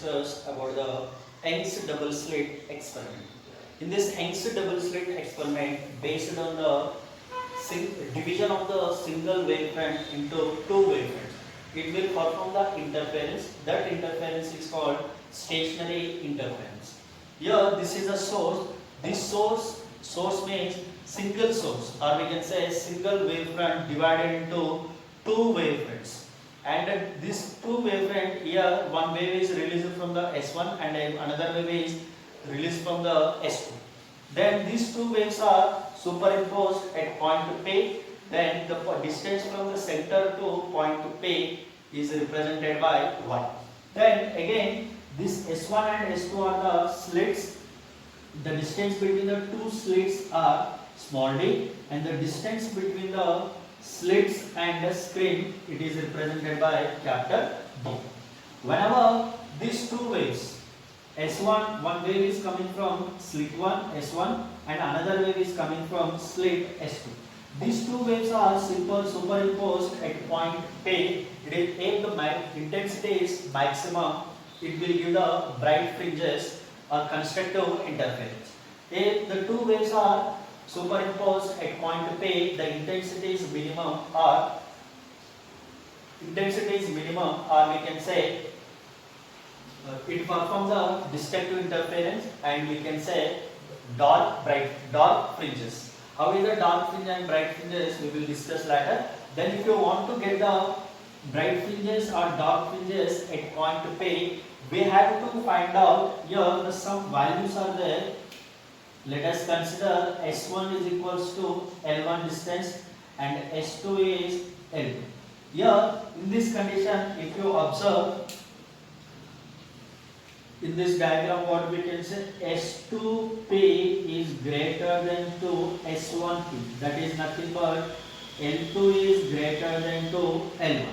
discuss about the Young's double slit experiment. In this Young's double slit experiment, based on the division of the single wavefront into two wavefronts, it will perform the interference. That interference is called stationary interference. Here, this is a source. This source means single source, or we can say single wavefront divided into two wavefronts. And this two wavefront, here one wave is released from the S1 and another wave is released from the S2. Then these two waves are superimposed at point P. Then the distance from the center to point P is represented by Y. Then again, this S1 and S2 are the slits. The distance between the two slits are small d, and the distance between the slits and the screen, it is represented by capital D. Whenever these two waves, S1, one wave is coming from slit 1, S1, and another wave is coming from slit S2. These two waves are superimposed at point P. If the intensity is maximum, it will give the bright fringes or constructive interference. If the two waves are superimposed at point P, the intensity is minimum, or we can say it performs a destructive interference, and we can say dark fringes. How is the dark fringe and bright fringes we will discuss later. Then if you want to get the bright fringes or dark fringes at point P, we have to find out here some values are there. Let us consider S1 is equals to L1 distance and S2 is L2. Here in this condition, if you observe in this diagram, what we can say, S2P is greater than to S1P. That is nothing but L2 is greater than to L1.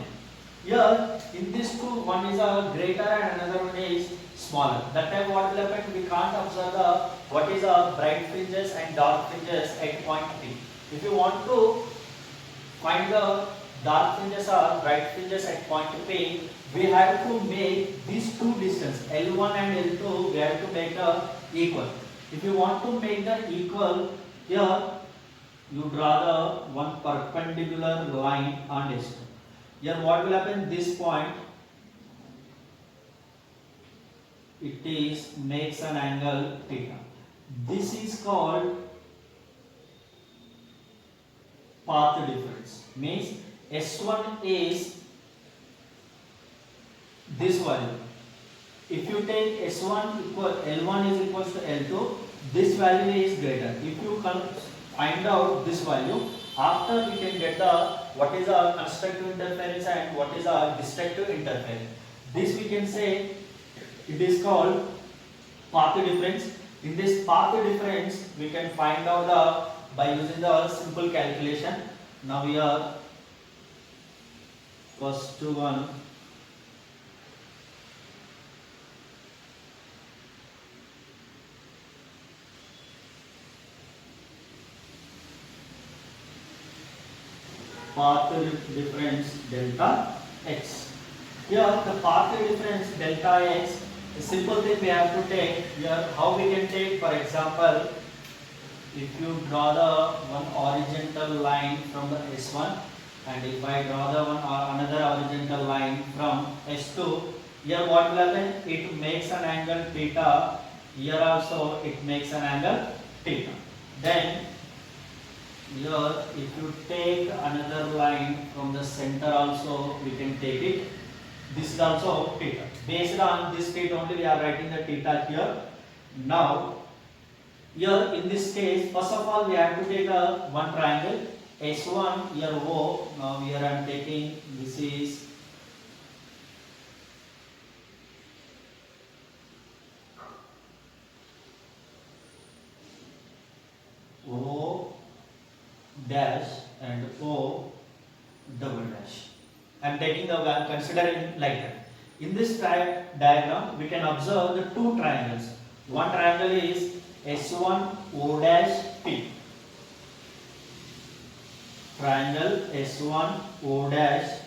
Here in this two, one is a greater and another one is smaller. That time what will happen? We can't observe what is a bright fringes and dark fringes at point P. If you want to find the dark fringes or bright fringes at point P, we have to make these two distance L1 and L2, we have to make equal. If you want to make the equal, here you draw the one perpendicular line on S2. Here what will happen? This point, it is makes an angle theta. This is called path difference. Means S1 is this value. If you take S1 equal L1 is equals to L2, this value is greater. If you find out this value, after we can get the what is our constructive interference and what is our destructive interference. This we can say it is called path difference. In this path difference, we can find out by using the simple calculation. Now we are first one. Path difference delta x. Here the path difference delta x, a simple thing we have to take here. How we can take, for example, if you draw the one horizontal line from the S1, and if I draw the another horizontal line from S2, here what will happen? It makes an angle theta. Here also it makes an angle theta. Then here if you take another line from the center also, we can take it. This is also theta. Based on this theta only we are writing the theta here. Now here in this case, first of all we have to take one triangle S1 here O. Now here I am taking, this is O dash and O double dash. I am taking considering like that. In this diagram, we can observe the two triangles. One triangle is S1 O dash P. Triangle S1 O dash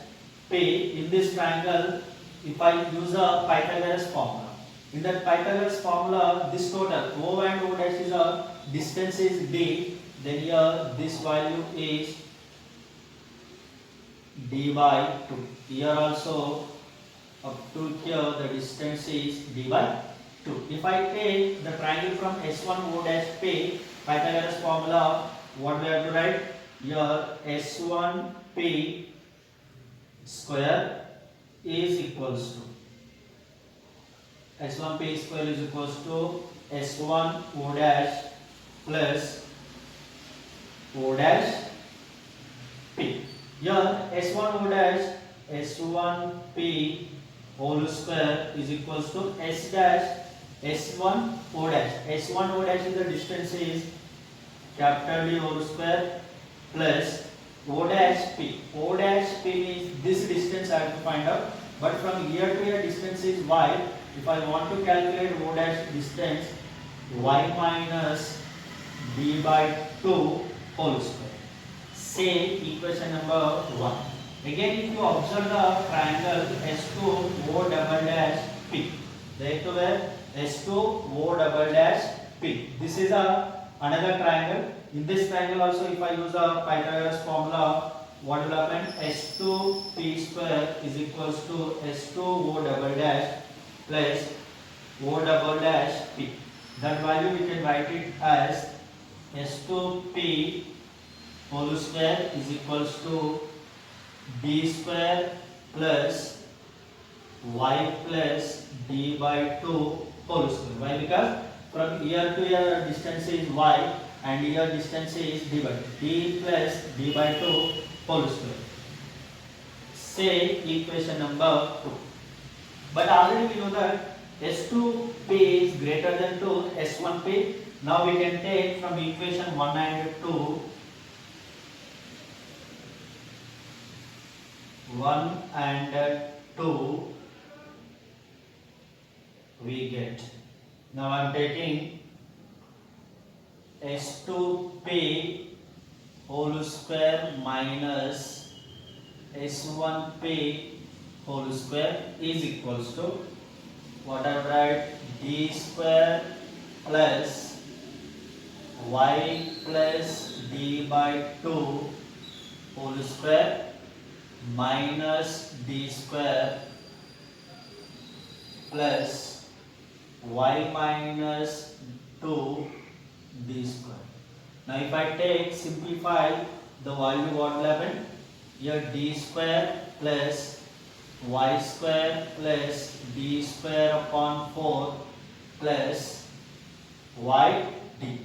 P. In this triangle, if I use a Pythagoras formula, In that Pythagoras formula, this total O and O dash is a distance is d. Then here this value is d by 2. Here also up to here the distance is d by 2. If I take the triangle from S1 O dash P, Pythagoras formula, what we have to write? Here S1 P square is equals to S1 P square is equals to S1 O dash plus O dash P. Here S1 O dash S1 P whole square is equals to S dash S1 O dash. S1 O dash is the distance is capital D whole square plus O dash P. O dash P means this distance I have to find out. But from here to here distance is y. If I want to calculate O dash distance, y minus d by 2 whole square. Say equation number 1. Again, if you observe the triangle S2 O double dash P, S2 O double dash P. This is another triangle. In this triangle also, if I use a Pythagoras formula, what will happen? S2 P square is equals to S2 O double dash plus O double dash P. That value we can write it as S2 P whole square is equals to d square plus y plus d by 2 whole square. Why? Because from here to here distance is y and here distance is d by 2. D plus d by 2 whole square. Say equation number 2. But already we know that S2P is greater than 2 S1P. Now we can take from equation 1 and 2 1 and 2 we get. Now I am taking S2P whole square minus S1P whole square is equals to what I write d square plus y plus d by 2 whole square minus d square plus y minus 2 d square. Now if I take simplify the value, what will happen? Here d square plus y square plus d square upon 4 plus y d.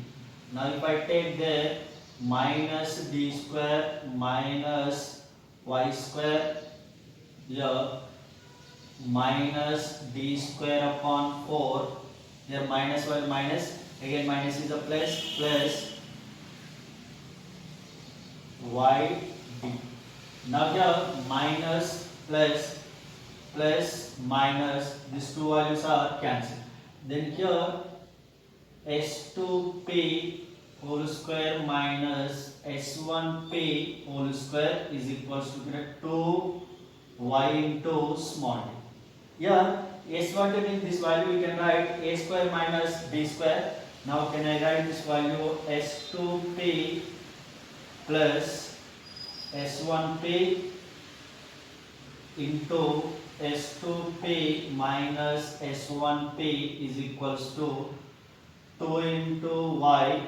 Now if I take there minus d square minus y square, here minus d square upon 4, here minus y minus, again minus is a plus, plus y d. Now here minus plus plus minus, these two values are cancelled. Then here S2P whole square minus S1P whole square is equals to 2y into small d. Here S1 means this value we can write a square minus b square. Now can I write this value S2P plus S1P into S2P minus S1P is equals to 2 into y.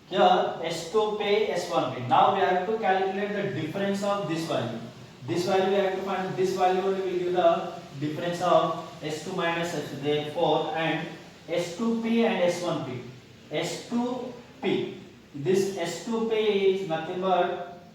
Here S2P, S1P. Now we have to calculate the difference of this value. This value we have to find. This value only will give the difference of S2 minus S2. Therefore, and S2P and S1P. S2P. This S2P is nothing but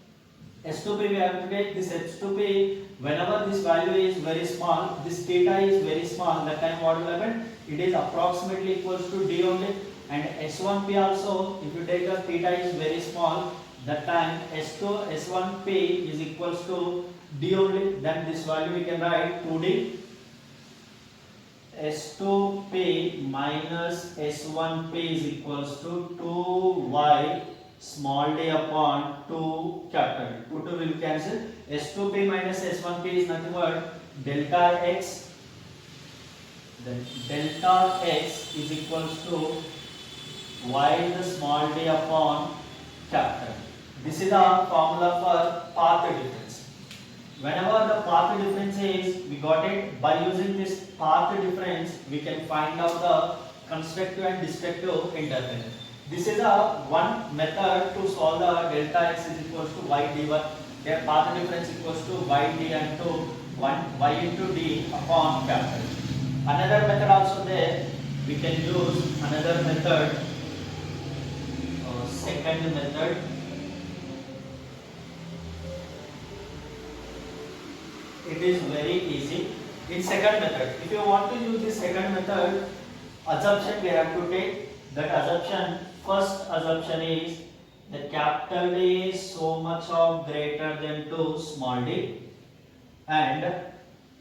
S2P. We have to take this S2P. Whenever this value is very small, this theta is very small. That time what will happen? It is approximately equals to d only. And S1P also, if you take the theta is very small, that time S2 S1P is equals to d only. Then this value we can write 2d. S2P minus S1P is equals to 2y small d upon 2 capital D. 2 will cancel. S2P minus S1P is nothing but delta x then delta x is equals to y the small d upon capital. This is our formula for path difference. Whenever the path difference is, we got it by using this path difference, we can find out the constructive and destructive interval. This is a one method to solve the delta x is equals to y d1. Their path difference equals to y d into 1 y into d upon capital. Another method also there. We can use another method, second method. It is very easy. In second method, if you want to use this second method, assumption we have to take. That assumption, first assumption is the capital D is so much of greater than to small d, and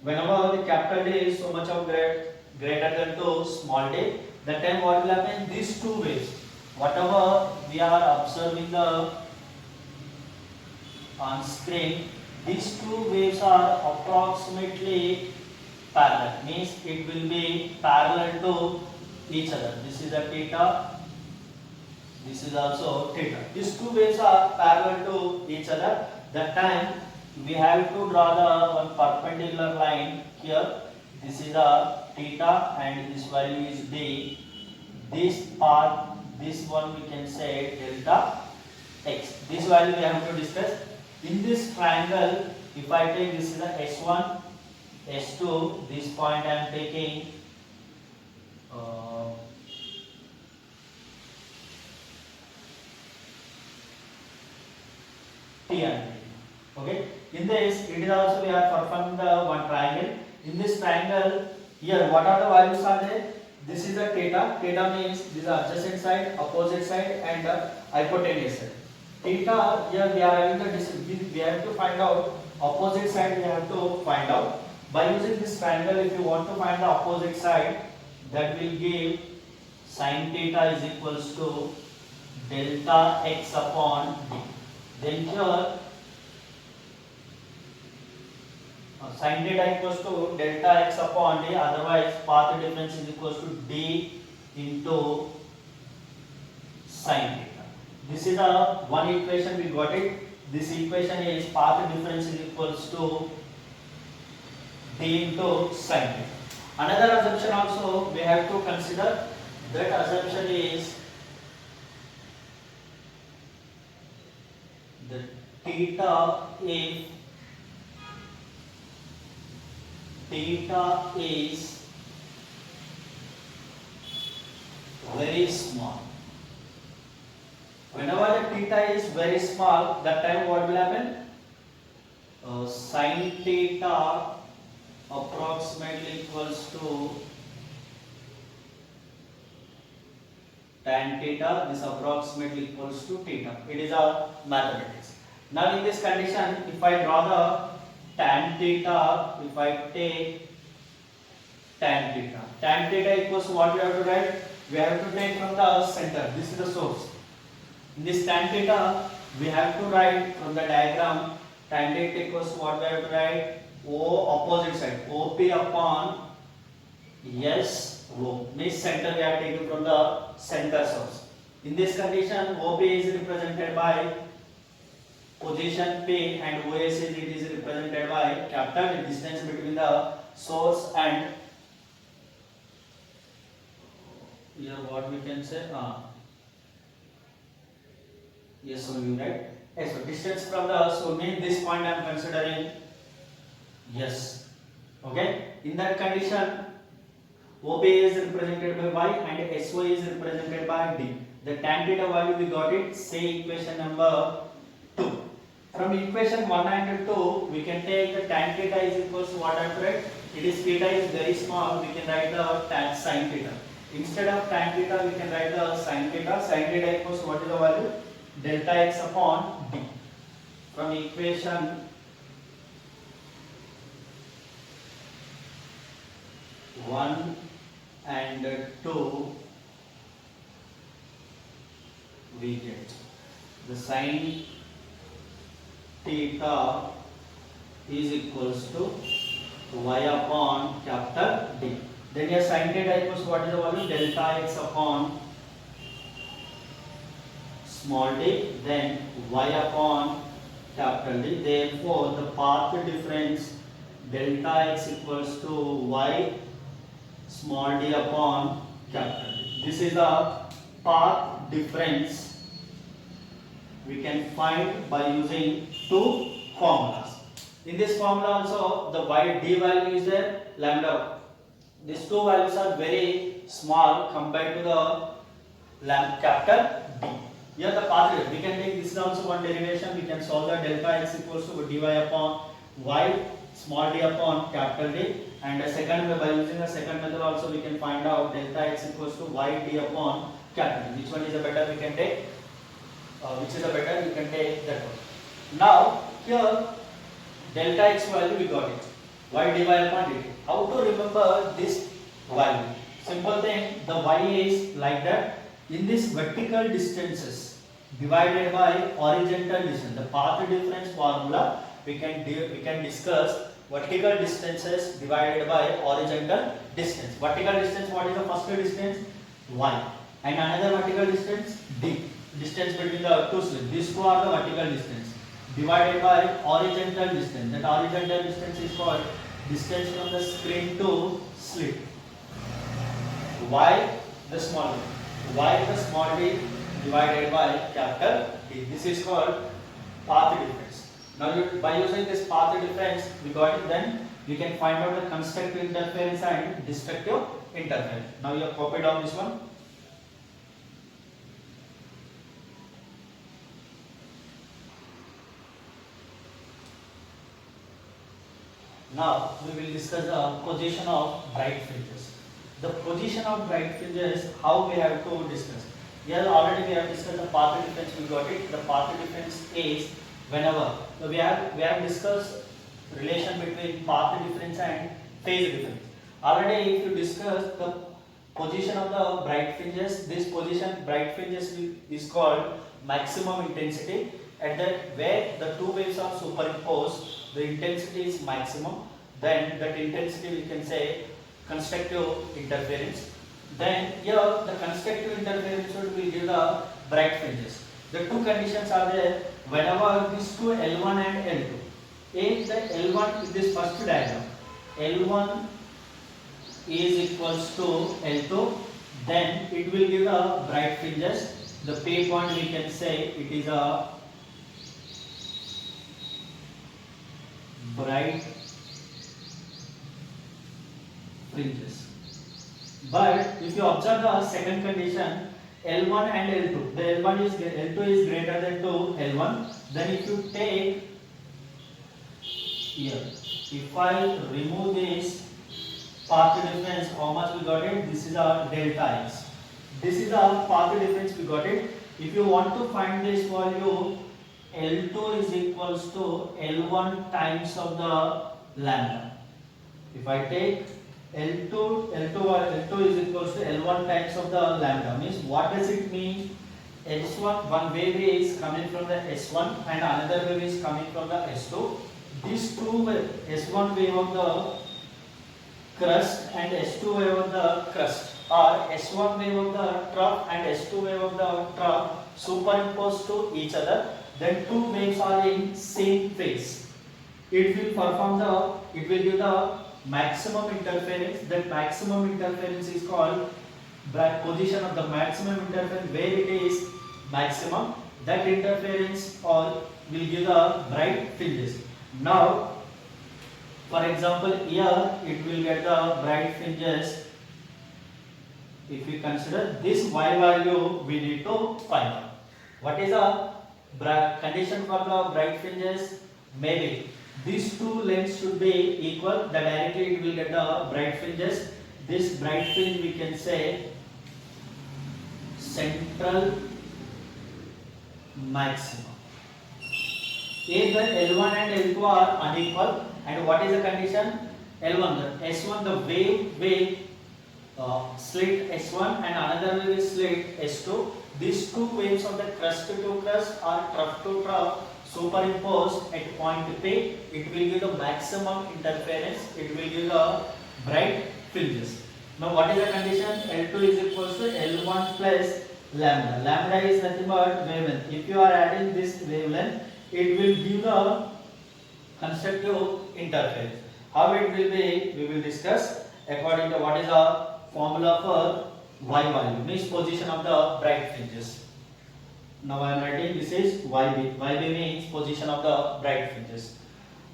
whenever the capital D is so much of greater than to small d, that time what will happen? These two waves, whatever we are observing the on screen, these two waves are approximately parallel, means it will be parallel to each other. This is a theta, this is also theta. These two waves are parallel to each other. That time we have to draw the one perpendicular line here. This is a theta and this value is d. This part, this one we can say delta x. This value we have to discuss. In this triangle, if I take this is a S1, S2, this point I am taking T and T. Okay. In this, it is also we are performing the one triangle. In this triangle, here what are the values are there? This is a theta. Theta means this is adjacent side, opposite side, and hypotenuse side. Theta, here we are having the we have to find out opposite side. We have to find out by using this triangle. If you want to find the opposite side, that will give sin theta is equals to delta x upon d. Then here sin theta equals to delta x upon d, otherwise path difference is equals to d into sin theta. This is a one equation, we got it. This equation is path difference is equals to d into sin theta. Another assumption also we have to consider. That assumption is the theta is very small. Whenever the theta is very small, that time what will happen? Sin theta approximately equals to tan theta. This approximately equals to theta. It is a mathematics. Now in this condition, if I draw the tan theta, if I take tan theta equals to what we have to write? We have to take from the center. This is the source. In this tan theta, we have to write from the diagram. Tan theta equals to what we have to write? O opposite side, OP upon SO. Means center we are taking from the center source. In this condition, OP is represented by position P and OS it is represented by capital distance between the source and here what we can say yes, so you right. Yes, so distance from the so mean this point I am considering yes. Okay. In that condition, OP is represented by Y and SO is represented by D. The tan theta value we got it. Say equation number 2. From equation 1 and 2, we can take the tan theta is equals to what I have write. It is theta is very small. We can write the tan sin theta. Instead of tan theta, we can write the sin theta. Sin theta equals what is the value? Delta x upon d. From equation 1 and 2, we get the sin theta is equals to y upon capital D. Then your sin theta equals what is the value? Delta x upon small d, then y upon capital D. Therefore, the path difference delta x equals to y small d upon capital D. This is the path difference we can find by using two formulas. In this formula also the y d value is there, lambda. These two values are very small compared to the capital D. Here the path, we can take this also one derivation, we can solve the delta x equals to dy upon y small d upon capital D, and a second way by using the second method also we can find out delta x equals to y d upon capital D. Which one is the better we can take? Which is the better we can take that one. Now here delta x value we got it, y dy upon dt. How to remember this value? Simple thing, the y is like that. In this vertical distances divided by horizontal distance, the path difference formula we can discuss vertical distances divided by horizontal distance. Vertical distance, what is the first distance? Y, and another vertical distance d. Distance between the two slits. These two are the vertical distance divided by horizontal distance. That horizontal distance is called distance from the screen to slit. Y the small d. Y the small d divided by capital D. This is called path difference. Now by using this path difference we got it, then we can find out the constructive interference and destructive interference. Now you have copied down this one. Now we will discuss the position of bright fringes. The position of bright fringes, how we have to discuss. Here already we have discussed the path difference, we got it. The path difference is whenever. So we have discussed relation between path difference and phase difference. Already if you discuss the position of the bright fringes, this position bright fringes is called maximum intensity. At that where the two waves are superimposed, the intensity is maximum. Then that intensity we can say constructive interference. Then here the constructive interference will give the bright fringes. The two conditions are there whenever these two L1 and L2. If the L1 is this first diagram, L1 is equals to L2, then it will give the bright fringes. The P point we can say it is a bright fringes. But if you observe the second condition, L1 and L2, the L2 is greater than to L1, then if you take here, if I remove this path difference, how much we got it? This is our delta x. This is our path difference, we got it. If you want to find this value, L2 is equals to L1 times of the lambda. If I take L2 is equals to L1 times of the lambda, means what does it mean? S1, one wave is coming from the S1 and another wave is coming from the S2. These two waves, S1 wave of the crust and S2 wave of the crust, or S1 wave of the trough and S2 wave of the trough superimposed to each other, then two waves are in same phase. It will give the maximum interference. That maximum interference is called position of the maximum interference, where it is maximum. That interference will give the bright fringes. Now, for example, here it will get the bright fringes. If we consider this y value, we need to find out. What is the condition for the bright fringes? Maybe these two lengths should be equal, then directly it will get the bright fringes. This bright fringe we can say central maximum. If the L1 and L2 are unequal, and what is the condition? L1, the S1, the wave slit S1 and another wave is slit S2. These two waves of the crust to crust or trough to trough superimposed at point P, it will give the maximum interference, it will give the bright fringes. Now what is the condition? L2 is equals to L1 plus lambda. Lambda is nothing but wavelength. If you are adding this wavelength, it will give the constructive interference. How it will be, we will discuss according to what is the formula for Y value, means position of the bright fringes. Now I am writing this is YB. YB means position of the bright fringes.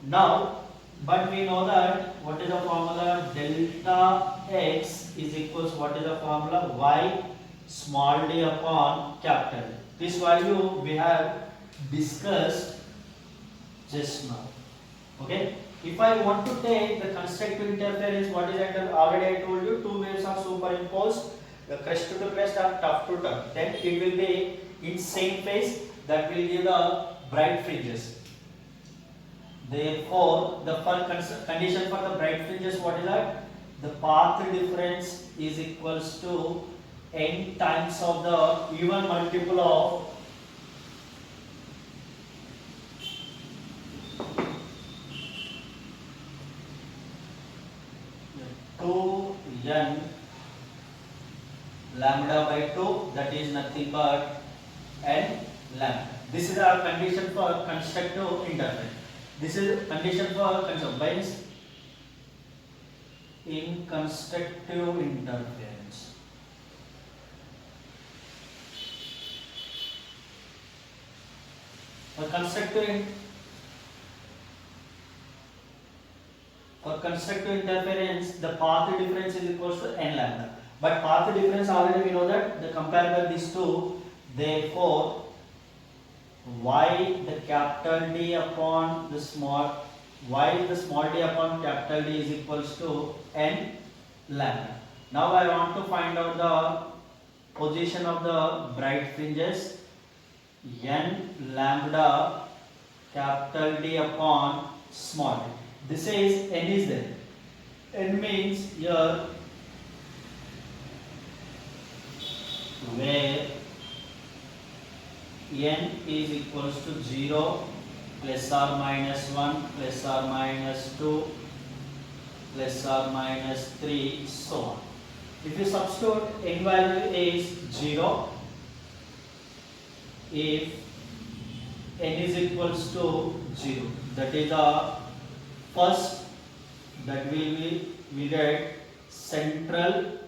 Now, but we know that what is the formula? Delta X is equals, what is the formula? Y small d upon capital. This value we have discussed just now. Okay. If I want to take the constructive interference, what is that? Already I told you, two waves are superimposed, the crest to crest or tuft to tuft. Then it will be in same phase, that will give the bright fringes. Therefore, the condition for the bright fringes, what is that? The path difference is equals to n times of the even multiple of 2n lambda by 2, that is nothing but n lambda. This is our condition for constructive interference. This is condition for constructive in constructive interference. For constructive interference, the path difference is equals to n lambda. But path difference already we know that the comparable these two. Therefore, y the capital D upon the small d upon capital D is equals to n lambda. Now I want to find out the position of the bright fringes. N lambda capital D upon small d. This is n is there. N means here where n is equals to 0, plus or minus 1, plus or minus 2, plus or minus 3, so on. If you substitute n value is 0, if n is equals to 0, that is the first, that we get central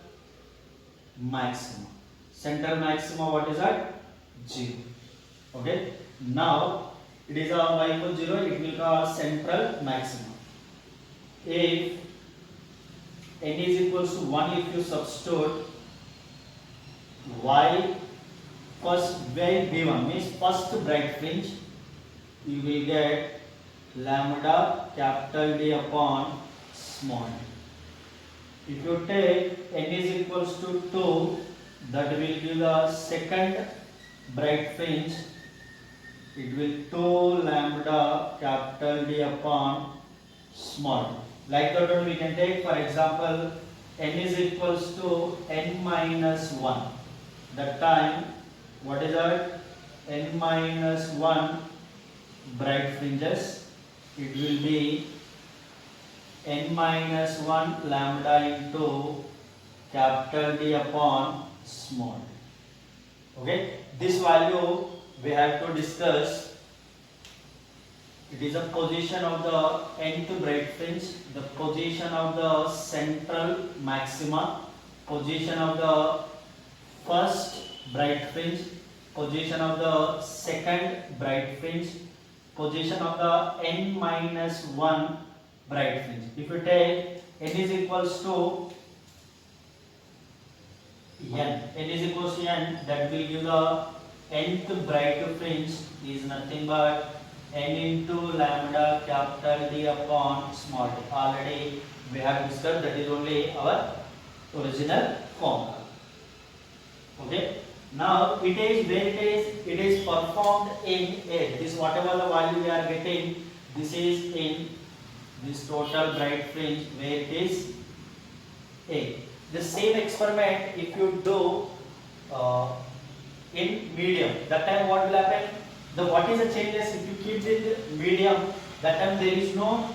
maxima. Central maxima, what is that? 0. Okay. Now it is a y equals 0, it will call central maxima. If n is equals to 1, if you substitute y first wave B1 means first bright fringe, you will get lambda capital D upon small d. If you take n is equals to 2, that will give the second bright fringe, it will 2 lambda capital D upon small d. Like that one we can take, for example, n is equals to n minus 1. That time, what is that? N minus 1 bright fringes. It will be n minus 1 lambda into capital D upon small d. Okay, this value we have to discuss. It is a position of the nth bright fringe, the position of the central maxima, position of the first bright fringe, position of the second bright fringe, position of the n minus 1 bright fringe. If you take n is equals to n is equals to n, that will give the nth bright fringe is nothing but n into lambda capital D upon small d. Already we have discussed, that is only our original formula. Okay. Now it is where it is performed in A. This whatever the value we are getting, this is in this total bright fringe where it is A. The same experiment if you do in medium, that time what will happen? What is the changes if you keep the medium? That time there is no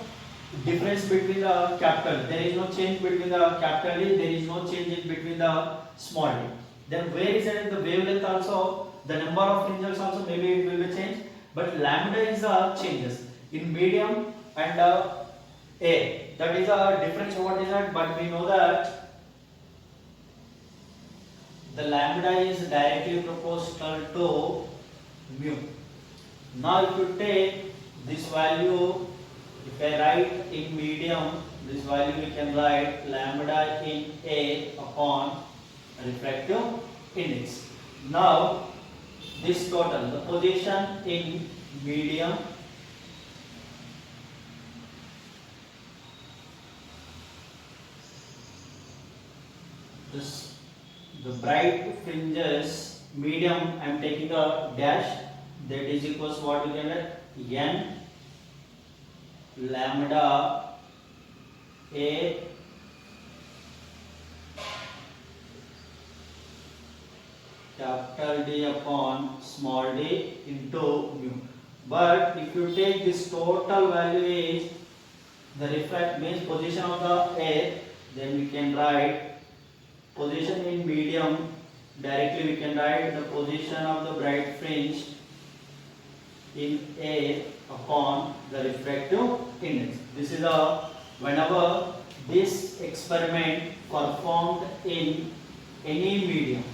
difference between the capital. There is no change between the capital D. There is no change in between the small d. Then where is it? The wavelength also, the number of fringes also maybe it will be changed. But lambda is changes in medium and A. That is a difference. What is that? But we know that the lambda is directly proportional to mu. Now if you take this value, if I write in medium, this value we can write lambda in A upon refractive index. Now this total, the position in medium this the bright fringes medium I am taking a dash, that is equals to what we can write n lambda A capital D upon small d into mu. But if you take this total value is the refract means position of the A, then we can write position in medium, directly we can write the position of the bright fringe in A upon the refractive index. This is a whenever this experiment performed in any medium,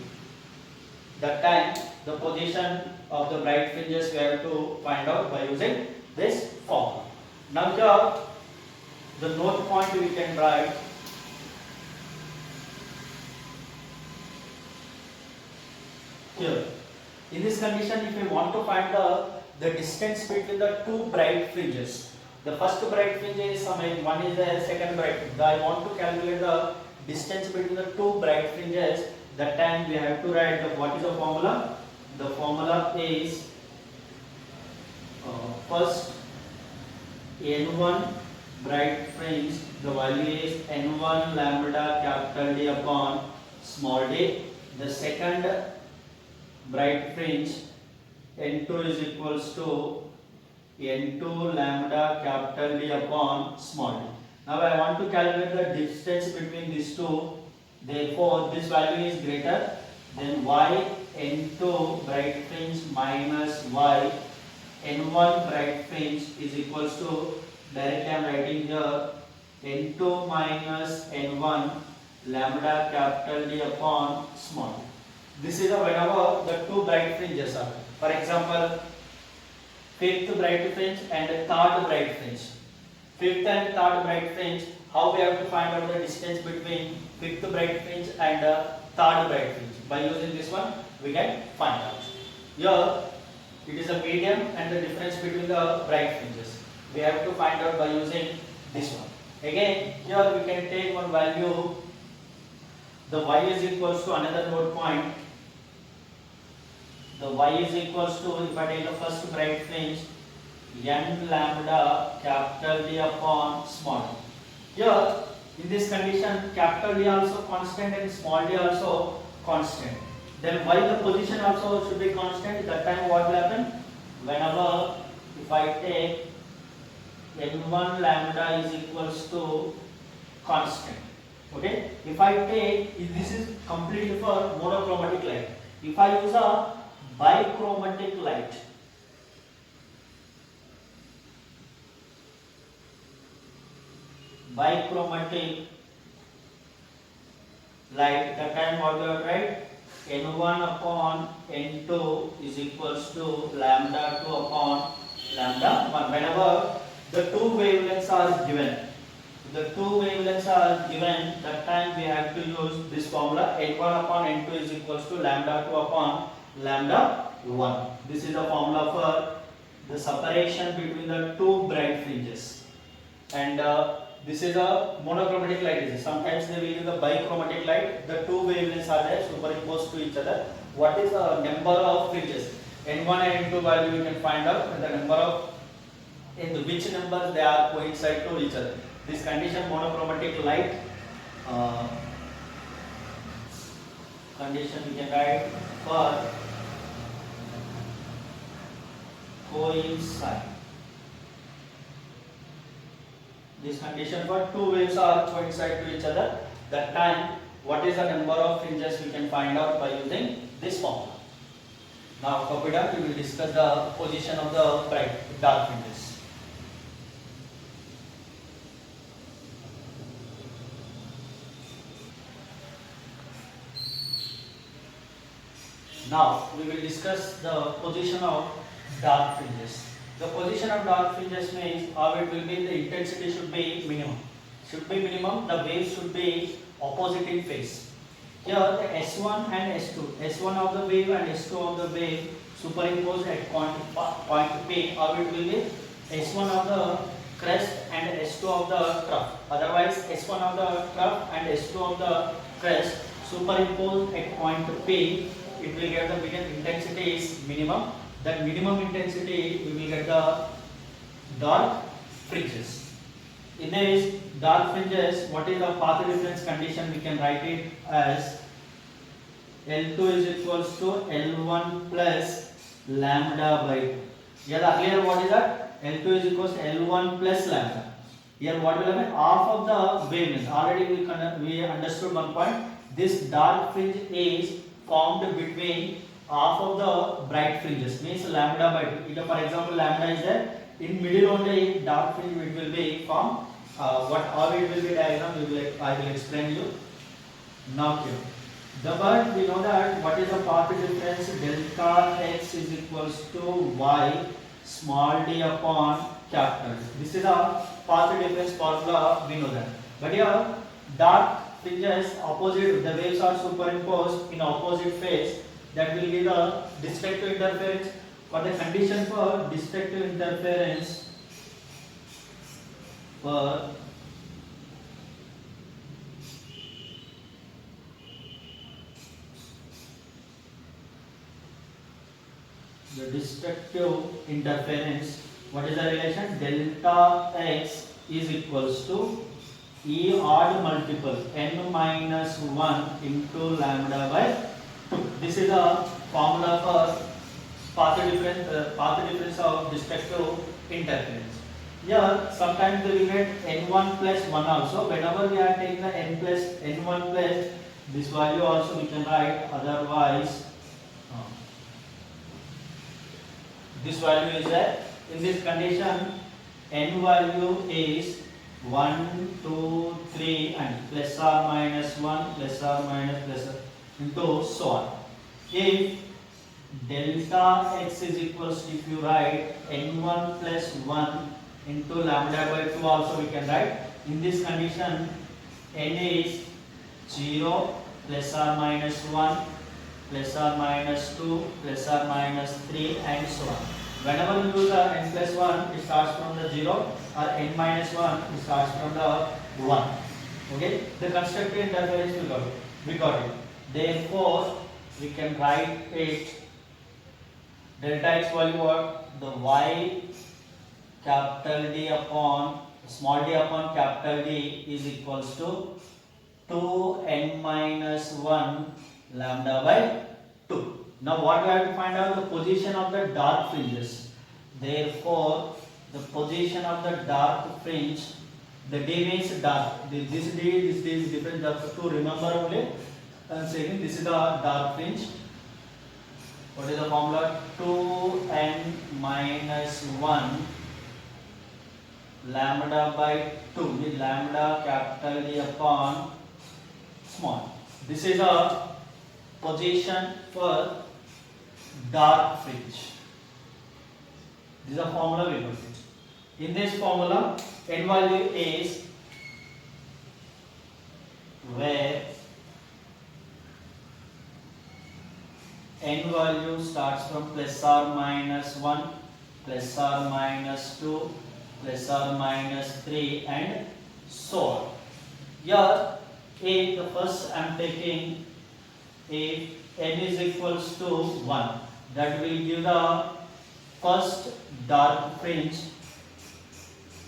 that time the position of the bright fringes we have to find out by using this formula. Now here the note point we can write here. In this condition, if we want to find the distance between the two bright fringes, the first bright fringe is one is the second bright fringe. I want to calculate the distance between the two bright fringes. That time we have to write what is the formula? The formula is first n1 bright fringe, the value is n1 lambda capital D upon small d. The second bright fringe n2 is equals to n2 lambda capital D upon small d. Now I want to calculate the distance between these two. Therefore, this value is greater than y n2 bright fringe minus y n1 bright fringe is equals to, directly I am writing here n2 minus n1 lambda capital D upon small d. This is whenever the two bright fringes are. For example, fifth bright fringe and third bright fringe. Fifth and third bright fringe, how we have to find out the distance between fifth bright fringe and third bright fringe? By using this one, we can find out. Here, it is a medium and the difference between the bright fringes. We have to find out by using this one. Again, here we can take one value. The y is equals to another node point. The y is equals to, if I take the first bright fringe, n lambda capital D upon small d. Here, in this condition, capital D also constant and small d also constant. Then while the position also should be constant, that time what will happen? Whenever, if I take n1 lambda is equals to constant. Okay? If I take, this is completely for monochromatic light. If I use a bichromatic light, that time what we have write? n1 upon n2 is equals to lambda 2 upon lambda 1. Whenever the two wavelengths are given, that time we have to use this formula. n1 upon n2 is equals to lambda 2 upon lambda 1. This is the formula for the separation between the two bright fringes. And this is a monochromatic light. Sometimes they will use the bichromatic light. The two wavelengths are there superimposed to each other. What is the number of fringes? n1 and n2 value you can find out, and the number of in which numbers they are coincide to each other. This condition monochromatic light condition we can write for coincide. this condition for two waves are coincide to each other, that time what is the number of fringes we can find out by using this formula. Now copy down, we will discuss the position of the bright dark fringes. Now we will discuss the position of dark fringes. The position of dark fringes means how it will be, the intensity should be minimum. Should be minimum, the waves should be opposite in phase. Here the S1 and S2, S1 of the wave and S2 of the wave superimposed at point P, how it will be, S1 of the crest and S2 of the trough. Otherwise S1 of the trough and S2 of the crest superimposed at point P, it will get the begin intensity is minimum. That minimum intensity we will get the dark fringes. In this dark fringes, what is the path difference condition? We can write it as L2 is equals to L1 plus lambda by 2. Here earlier what is that? L2 is equals to L1 plus lambda. Here what will happen? Half of the wavelength. Already we understood one point. This dark fringe is formed between half of the bright fringes, means lambda by 2. For example, lambda is there. In middle only dark fringe it will be formed. How it will be diagram, I will explain you. Now here, the bird, we know that what is the path difference? Delta x is equals to y small d upon capital D. This is a path difference formula, we know that. But here dark fringes opposite, the waves are superimposed in opposite phase, that will give the destructive interference. For the condition for destructive interference, for the destructive interference, what is the relation? Delta x is equals to E odd multiple n minus 1 into lambda by 2. This is a formula for path difference of destructive interference. Here sometimes we will get n1 plus 1 also. Whenever we are taking the n1 plus this value also we can write, otherwise this value is there. In this condition n value is 1, 2, 3 and plus or minus 1, plus or minus plus into so on. If delta x is equals to, if you write n1 plus 1 into lambda by 2 also we can write. In this condition n is 0, plus or minus 1, plus or minus 2, plus or minus 3 and so on. Whenever you use n plus 1, it starts from the 0, or n minus 1, it starts from the 1. Okay, the constructive interference we got it. Therefore, we can write it delta x value what? The y capital D upon small d upon capital D is equals to 2n minus 1 lambda by 2. Now what we have to find out? The position of the dark fringes. Therefore, the position of the dark fringe, the D means dark. This D is different. To remember only, I am saying this is the dark fringe. What is the formula? 2n minus 1 lambda by 2 with lambda capital D upon small. This is a position for dark fringe. This is a formula we got it. In this formula, n value is where n value starts from plus or minus 1, plus or minus 2, plus or minus 3 and so on. Here A, the first I am taking if n is equals to 1, that will give the first dark fringe.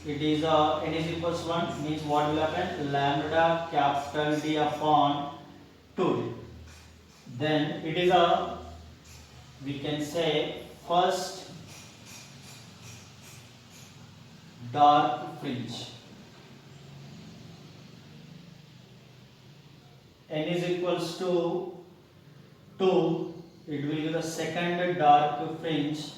It is n is equals to 1 means what will happen? Lambda capital D upon 2D. Then it is a, we can say, first dark fringe. n is equals to 2, it will be the second dark fringe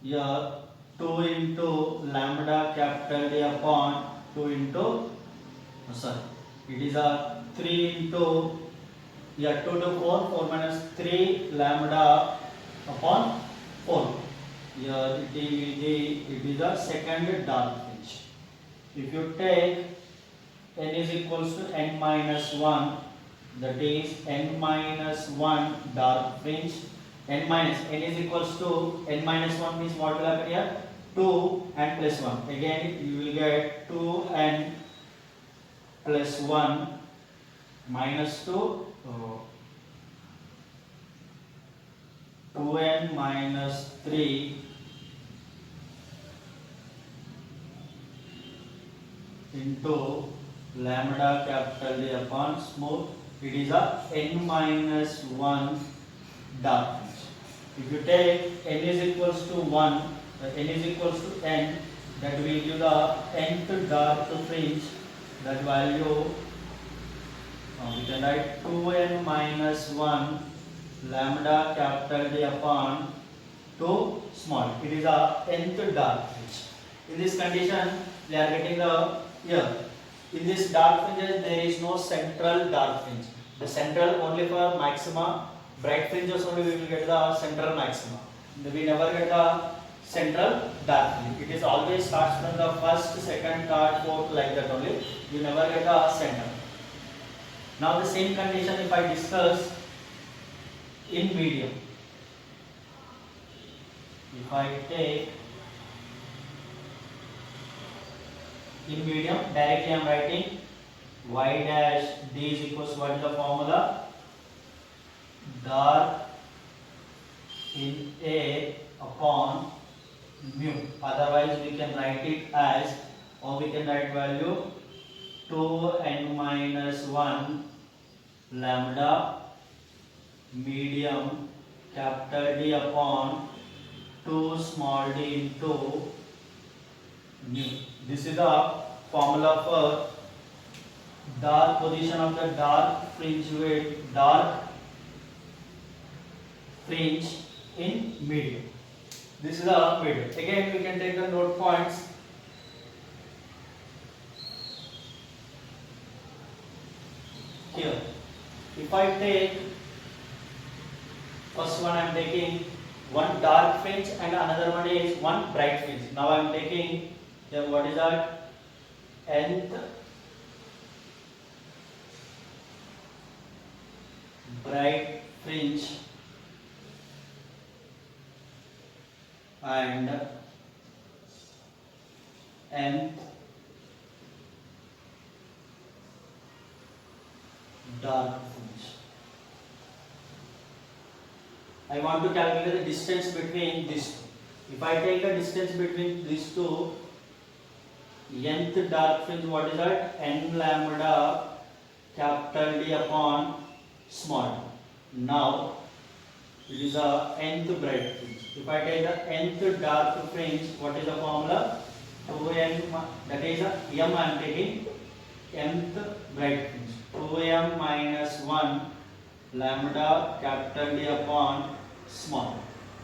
here. 2 into lambda capital D upon 2 into it is a 3 into 2 to 4, 4 minus 3 lambda upon 4. Here it is a second dark fringe. If you take n is equals to n minus 1, that is n minus 1 dark fringe. N is equals to n minus 1 means what will happen here? 2 and plus 1. Again you will get 2n plus 1 minus 2. 2n minus 3 into lambda capital D upon smooth. It is a n minus 1 dark fringe. If you take n is equals to 1, n is equals to n, that will give the nth dark fringe. That value we can write 2n minus 1 lambda capital D upon 2 small. It is a nth dark fringe. In this condition, we are getting the here. In this dark fringes, there is no central dark fringe. The central only for maxima. Bright fringes only we will get the central maxima. We never get the central dark fringe. It is always starts from the first, second, third, fourth, like that only. You never get the center. Now the same condition if I discuss in medium. If I take in medium, directly I am writing y dash d is equals to what is the formula? Dark in A upon mu. Otherwise we can write it as, or we can write value 2n minus 1 lambda medium capital D upon 2 small d into mu. This is the formula for dark position of the dark fringe with dark fringe in medium. This is the medium. Again, we can take the note points. Here, if I take first one, I am taking one dark fringe and another one is one bright fringe. Now I am taking here, what is that? Nth bright fringe and nth dark fringe. I want to calculate the distance between these two. If I take the distance between these two, nth dark fringe, what is that? N lambda capital D upon small. Now it is a nth bright fringe. If I take the nth dark fringe, what is the formula? 2n, that is a m I am taking nth bright fringe. 2m minus 1 lambda capital D upon small.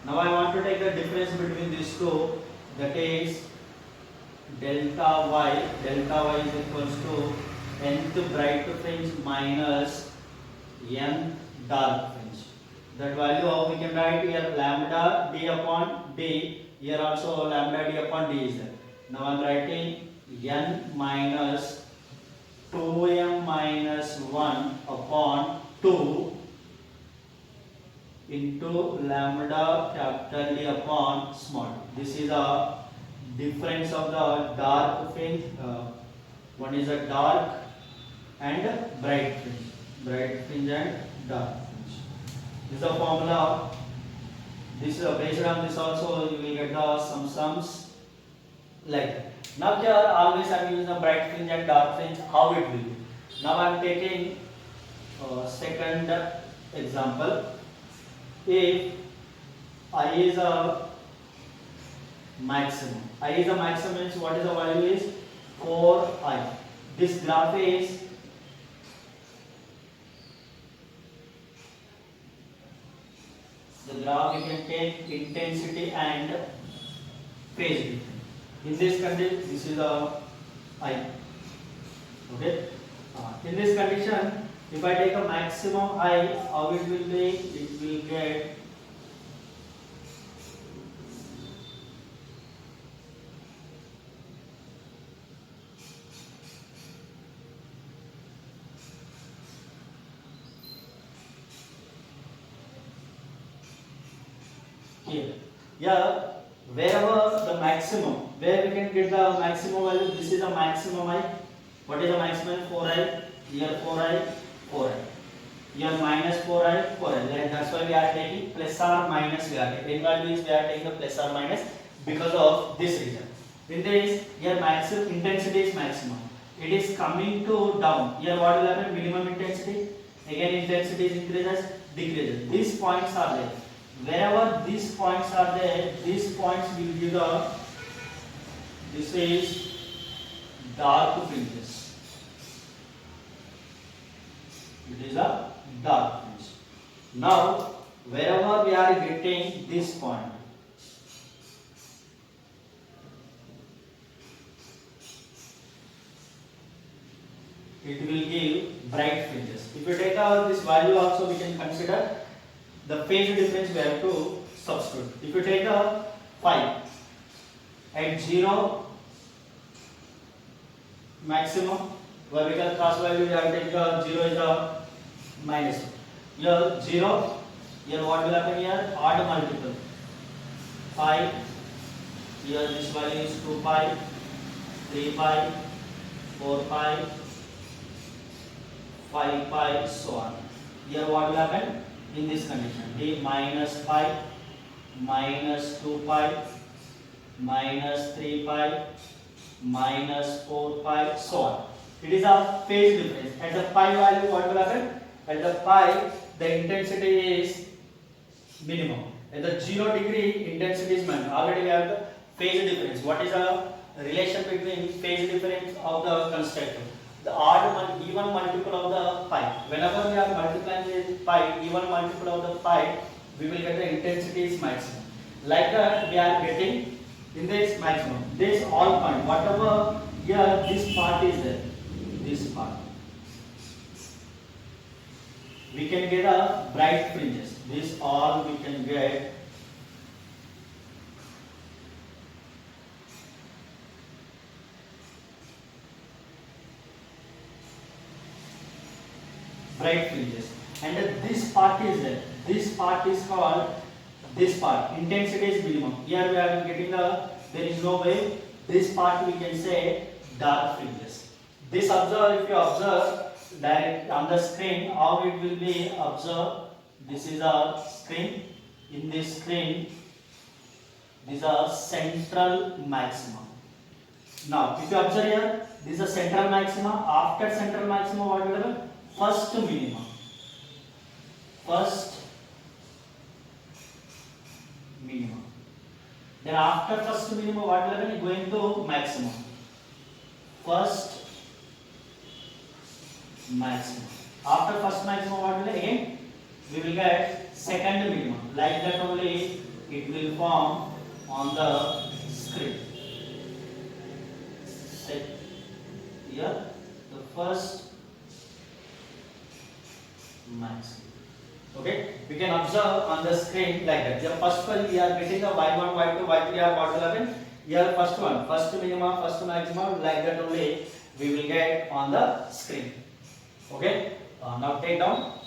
Now I want to take the difference between these two, that is delta y. Delta y is equals to nth bright fringe minus n dark fringe. That value how we can write here? Lambda d upon d. Here also lambda d upon d is there. Now I am writing n minus 2m minus 1 upon 2 into lambda capital D upon small. This is a difference of the dark fringe. One is a dark and bright fringe. Bright fringe and dark fringe. This is the formula. This is based on this also you will get some sums like that. Now here always I am using the bright fringe and dark fringe. How it will be? Now I am taking second example. If I is a maximum. I is a maximum means what is the value is 4i. This graph is The graph we can take intensity and phase difference. In this condition, this is the I. Okay. In this condition, if I take a maximum I, how it will be? It will get here. Yeah, wherever the maximum, where we can get the maximum value, this is the maximum I. What is the maximum? 4I. Here 4I, 4I. Here minus 4I, 4I. That's why we are taking plus or minus. We are taking in values, we are taking the plus or minus because of this reason. In this, here maximum intensity is maximum. It is coming to down. Here what will happen? Minimum intensity. Again intensity is increases, decreases. These points are there. Wherever these points are there, these points will give the, this is dark fringes. It is a dark fringe. Now, wherever we are getting this point, it will give bright fringes. If you take out this value also, we can consider the phase difference we have to substitute. If you take a 5 at 0 maximum, vertical cross value we have to take 0 is a minus. Here 0, here what will happen here? Odd multiple. 5, here this value is 2 pi, 3 pi, 4 pi, 5 pi, so on. Here what will happen? In this condition, d minus 5, minus 2 pi, minus 3 pi, minus 4 pi, so on. It is a phase difference. At the pi value, what will happen? At the pi, the intensity is minimum. At the 0 degree, intensity is minimum. Already we have the phase difference. What is the relation between phase difference of the constructor? The odd even multiple of the pi. Whenever we are multiplying with pi, even multiple of the pi, we will get the intensity is maximum. Like that, we are getting in this maximum. This all point, whatever here this part is there, this part, we can get a bright fringes. This all we can get bright fringes. And this part is there. This part is called, this part, intensity is minimum. Here we are getting the, there is no wave. This part we can say dark fringes. This observe, if you observe direct on the screen, how it will be observed. This is a screen. In this screen, these are central maximum. Now, if you observe here, this is a central maxima. After central maxima, what will happen? First minimum. First minimum. Then after first minimum, what will happen? Going to maximum. First maximum. After first maximum, what will happen? Again, we will get second minimum. Like that only it will form on the screen. Set here the first maximum. Okay, we can observe on the screen like that. The first one we are getting the y1, y2, y3 are what will happen? Here first one, first minimum, first maximum, like that only we will get on the screen. Okay, now take down.